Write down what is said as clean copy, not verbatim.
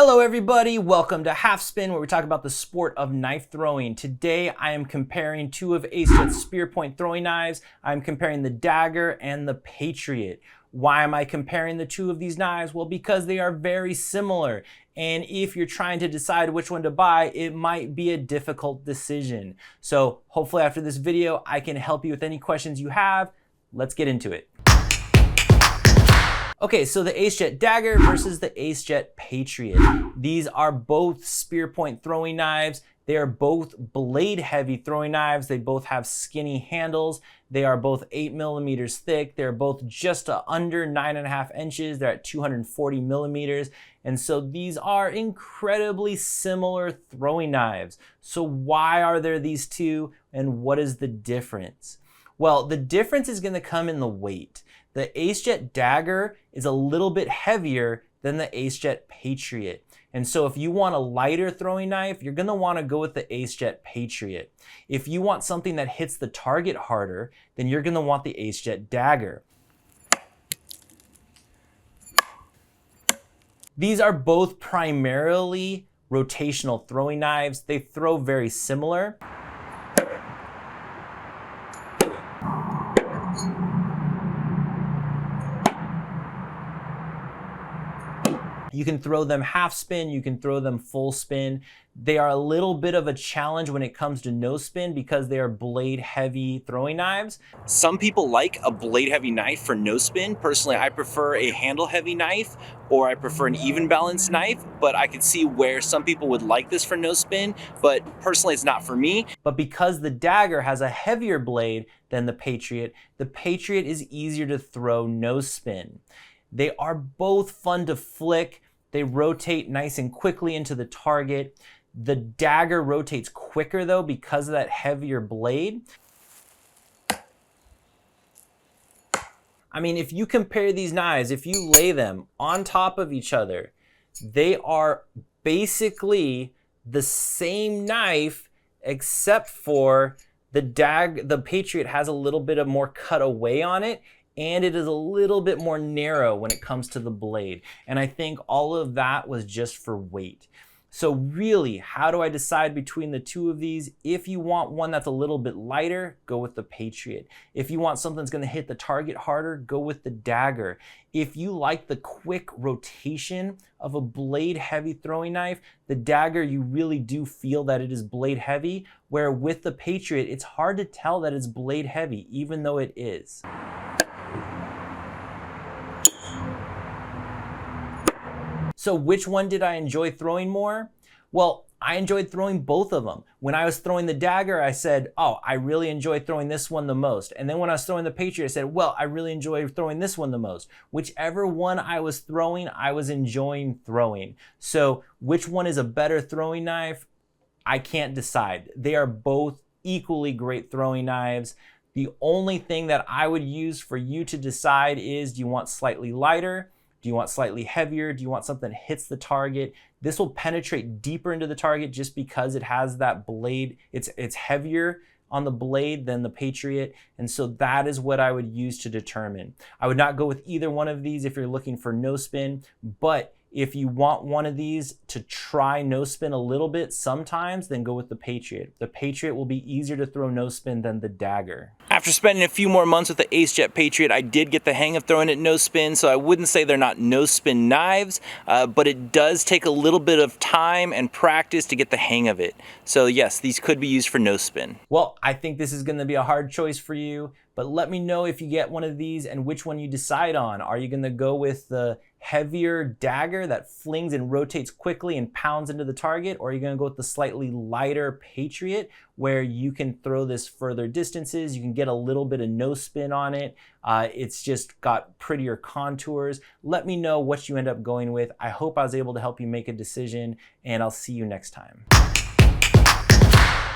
Hello everybody, welcome to Half Spin, where we talk about the sport of knife throwing. Today I am comparing two of AceJet's spear point throwing knives. I'm comparing the Dagger and the Patriot. Why am I comparing the two of these knives? Well, because they are very similar. And if you're trying to decide which one to buy, it might be a difficult decision. So hopefully after this video, I can help you with any questions you have. Let's get into it. Okay, so the AceJet Dagger versus the AceJet Patriot. These are both spear point throwing knives. They are both blade heavy throwing knives. They both have skinny handles. They are both 8 millimeters thick. They're both just under 9.5 inches. They're at 240 millimeters. And so these are incredibly similar throwing knives. So why are there these two and what is the difference? Well, the difference is gonna come in the weight. The AceJet Dagger is a little bit heavier than the AceJet Patriot. And so if you want a lighter throwing knife, you're gonna wanna go with the AceJet Patriot. If you want something that hits the target harder, then you're gonna want the AceJet Dagger. These are both primarily rotational throwing knives. They throw very similar. You can throw them half spin, you can throw them full spin. They are a little bit of a challenge when it comes to no spin because they are blade heavy throwing knives. Some people like a blade heavy knife for no spin. Personally, I prefer a handle heavy knife, or I prefer an even balanced knife, but I can see where some people would like this for no spin, but personally it's not for me. But because the Dagger has a heavier blade than the Patriot is easier to throw no spin. They are both fun to flick. They rotate nice and quickly into the target. The Dagger rotates quicker though because of that heavier blade. I mean, if you compare these knives, if you lay them on top of each other, they are basically the same knife except for the Patriot has a little bit of more cut away on it, and it is a little bit more narrow when it comes to the blade. And I think all of that was just for weight. So really, how do I decide between the two of these? If you want one that's a little bit lighter, go with the Patriot. If you want something that's gonna hit the target harder, go with the Dagger. If you like the quick rotation of a blade heavy throwing knife, the Dagger, you really do feel that it is blade heavy, where with the Patriot, it's hard to tell that it's blade heavy, even though it is. So which one did I enjoy throwing more? Well, I enjoyed throwing both of them. When I was throwing the Dagger, I said, oh, I really enjoy throwing this one the most. And then when I was throwing the Patriot, I said, well, I really enjoy throwing this one the most. Whichever one I was throwing, I was enjoying throwing. So which one is a better throwing knife? I can't decide. They are both equally great throwing knives. The only thing that I would use for you to decide is, do you want slightly lighter? Do you want slightly heavier? Do you want something that hits the target? This will penetrate deeper into the target just because it has that blade. It's heavier on the blade than the Patriot. And so that is what I would use to determine. I would not go with either one of these if you're looking for no spin, but if you want one of these to try no spin a little bit sometimes, then go with the Patriot. The Patriot will be easier to throw no spin than the Dagger. After spending a few more months with the AceJet Patriot, I did get the hang of throwing it no spin, so I wouldn't say they're not no spin knives, but it does take a little bit of time and practice to get the hang of it. So yes, these could be used for no spin. Well, I think this is gonna be a hard choice for you, but let me know if you get one of these and which one you decide on. Are you gonna go with the heavier Dagger that flings and rotates quickly and pounds into the target, or are you gonna go with the slightly lighter Patriot where you can throw this further distances, you can get a little bit of no spin on it, it's just got prettier contours? Let me know what you end up going with. I hope I was able to help you make a decision, and I'll see you next time.